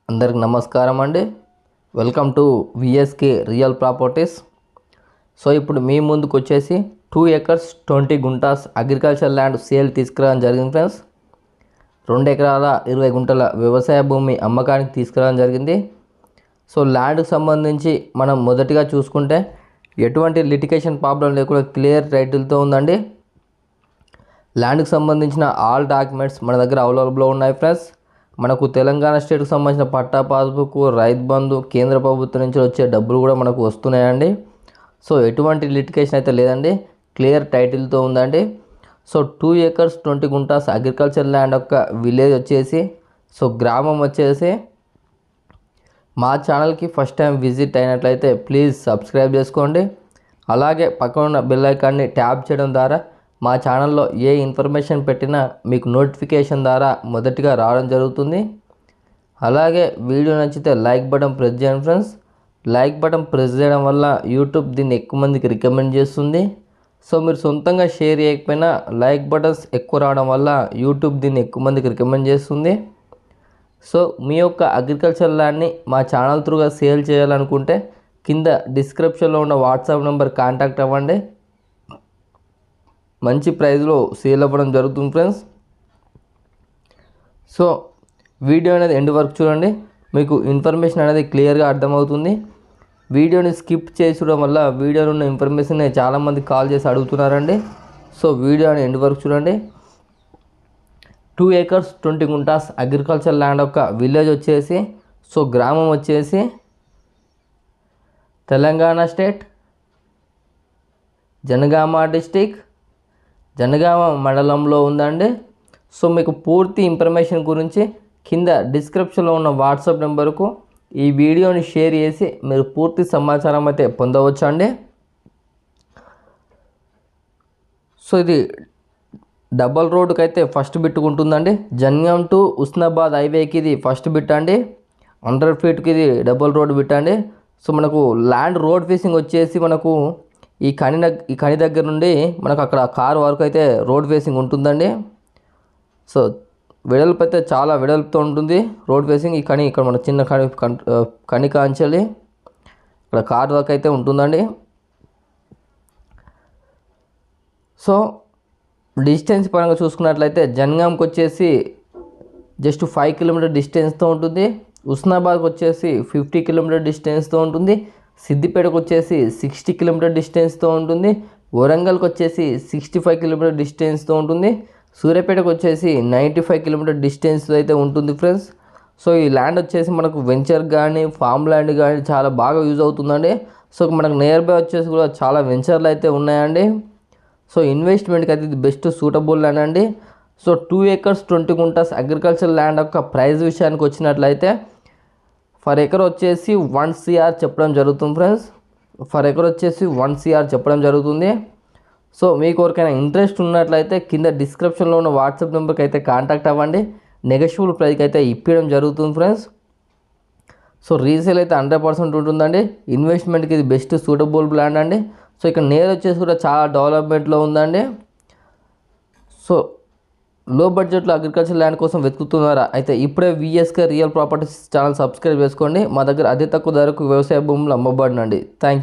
అందరికి నమస్కారం అండి. Welcome to VSK real properties. So ఇప్పుడు మీ ముందుకు వచ్చేసి 2 acres 20 guntas agriculture land sale తీసుకురావడం జరిగింది ఫ్రెండ్స్. 2 ఎకరాల 20 గుంటల వ్యవసాయ భూమి అమ్మకానికి తీసుకురావడం జరిగింది. సో ల్యాండ్కి సంబంధించి మనం మొదటిగా చూసుకుంటే ఎటువంటి లిటిగేషన్ ప్రాబ్లం లేకుండా క్లియర్ టైటిల్తో ఉందండి. ల్యాండ్కి సంబంధించిన ఆల్ డాక్యుమెంట్స్ మన దగ్గర అవైలబుల్లో ఉన్నాయి ఫ్రెండ్స్. మనకు తెలంగాణ స్టేట్కి సంబంధించిన పట్టా పాస్బుక్, రైతు బంధు, కేంద్ర ప్రభుత్వం నుంచి వచ్చే డబ్బులు కూడా మనకు వస్తున్నాయండి. సో ఎటువంటి లిటిగేషన్ అయితే లేదండి, క్లియర్ టైటిల్తో ఉందండి. So 2 acres 20 guntas agriculture land యొక్క విలేజ్ వచ్చేసి, సో గ్రామం వచ్చేసి, మా ఛానల్కి ఫస్ట్ టైం విజిట్ అయినట్లయితే ప్లీజ్ సబ్స్క్రైబ్ చేసుకోండి. అలాగే పక్కన ఉన్న బెల్ ఐకాన్ని ట్యాప్ చేయడం ద్వారా మా ఛానల్లో ఏ ఇన్ఫర్మేషన్ పెట్టినా మీకు నోటిఫికేషన్ ద్వారా మొదటిగా రావడం జరుగుతుంది. అలాగే వీడియో నచ్చితే లైక్ బటన్ ప్రెస్ చేయండి ఫ్రెండ్స్. లైక్ బటన్ ప్రెస్ చేయడం వల్ల యూట్యూబ్ దీన్ని ఎక్కువ మందికి రికమెండ్ చేస్తుంది. సో మీరు సొంతంగా షేర్ చేయకపోయినా లైక్ బటన్స్ ఎక్కువ రావడం వల్ల యూట్యూబ్ దీన్ని ఎక్కువ మందికి రికమెండ్ చేస్తుంది. సో మీ యొక్క అగ్రికల్చర్ ల్యాండ్ని మా ఛానల్ త్రూగా సేల్ చేయాలనుకుంటే కింద డిస్క్రిప్షన్లో ఉన్న వాట్సాప్ నెంబర్ కాంటాక్ట్ అవ్వండి. మంచి ప్రైస్లో సేల్ అవ్వడం జరుగుతుంది ఫ్రెండ్స్. సో వీడియో అనేది ఎండ్ వరకు చూడండి, మీకు ఇన్ఫర్మేషన్ అనేది క్లియర్గా అర్థమవుతుంది. వీడియోని స్కిప్ చేయడం వల్ల వీడియోలో ఉన్న ఇన్ఫర్మేషన్ చాలామంది కాల్ చేసి అడుగుతున్నారండి. సో వీడియోని ఎండ్ వరకు చూడండి. 2 acres 20 గుంటాస్ అగ్రికల్చర్ ల్యాండ్ యొక్క విలేజ్ వచ్చేసి, సో గ్రామం వచ్చేసి తెలంగాణ స్టేట్, జనగామ డిస్టిక్, జనగామ మండలంలో ఉందండి. సో మీకు పూర్తి ఇన్ఫర్మేషన్ గురించి కింద డిస్క్రిప్షన్లో ఉన్న వాట్సాప్ నెంబర్కు ఈ వీడియోని షేర్ చేసి మీరు పూర్తి సమాచారం అయితే పొందవచ్చు అండి. సో ఇది డబల్ రోడ్కి అయితే ఫస్ట్ బిట్ ఉంటుందండి. జన్యం టు ఉస్నాబాద్ హైవేకి ఇది ఫస్ట్ బిట్ అండి. 100 feetకి ఇది డబల్ రోడ్ బిట్ అండి. సో మనకు ల్యాండ్ రోడ్ ఫేసింగ్ వచ్చేసి మనకు ఈ కని దగ్గర నుండి మనకు అక్కడ కారు వరకు అయితే రోడ్ ఫేసింగ్ ఉంటుందండి. సో వెడల్పు అయితే చాలా వెడల్పుతో ఉంటుంది రోడ్ ఫేసింగ్. ఈ కని ఇక్కడ మన చిన్న కని కాంచాలి ఇక్కడ కారు వరకు అయితే ఉంటుందండి. సో డిస్టెన్స్ పరంగా చూసుకున్నట్లయితే జన్గాంకి వచ్చేసి జస్ట్ 5 kilometer డిస్టెన్స్తో ఉంటుంది. ఉస్నాబాద్కి వచ్చేసి 50 kilometer డిస్టెన్స్తో ఉంటుంది. సిద్దిపేటకు వచ్చేసి 60 kilometer డిస్టెన్స్తో ఉంటుంది. వరంగల్కి వచ్చేసి 65 kilometer డిస్టెన్స్తో ఉంటుంది. సూర్యాపేటకు వచ్చేసి 95 kilometer డిస్టెన్స్తో అయితే ఉంటుంది ఫ్రెండ్స్. సో ఈ ల్యాండ్ వచ్చేసి మనకు వెంచర్ కానీ ఫామ్ ల్యాండ్ కానీ చాలా బాగా యూజ్ అవుతుందండి. సో మనకు నియర్ బై వచ్చేసి కూడా చాలా వెంచర్లు అయితే ఉన్నాయండి. సో ఇన్వెస్ట్మెంట్కి అయితే ఇది బెస్ట్ సూటబుల్ ల్యాండ్ అండి. So 2 acres 20 guntas agriculture land యొక్క ప్రైస్ విషయానికి వచ్చినట్లయితే ఫర్ ఎకర్ వచ్చేసి 1 crore చెప్పడం జరుగుతుంది ఫ్రెండ్స్. ఫర్ ఎకర్ వచ్చేసి 1 crore చెప్పడం జరుగుతుంది. సో మీకు ఎవరికైనా ఇంట్రెస్ట్ ఉన్నట్లయితే కింద డిస్క్రిప్షన్లో ఉన్న వాట్సాప్ నెంబర్కి అయితే కాంటాక్ట్ అవ్వండి. నెగోషియబుల్ ప్రైస్కి అయితే ఇప్పించడం జరుగుతుంది ఫ్రెండ్స్. సో రీసేల్ అయితే 100% ఉంటుందండి. ఇన్వెస్ట్మెంట్కి ఇది బెస్ట్ సూటబుల్ ల్యాండ్ అండి. సో ఇక్కడ నేర్ వచ్చేసి కూడా చాలా డెవలప్మెంట్లో ఉందండి. సో లో బడ్జెట్లో అగ్రికల్చర్ ల్యాండ్ కోసం వెతుకుతున్నారా అయితే ఇప్పుడే VSK real properties channel subscribe చేసుకోండి. మా దగ్గర అతి తక్కువ ధరకు వ్యవసాయ భూములు అమ్మబడినండి. Thank you.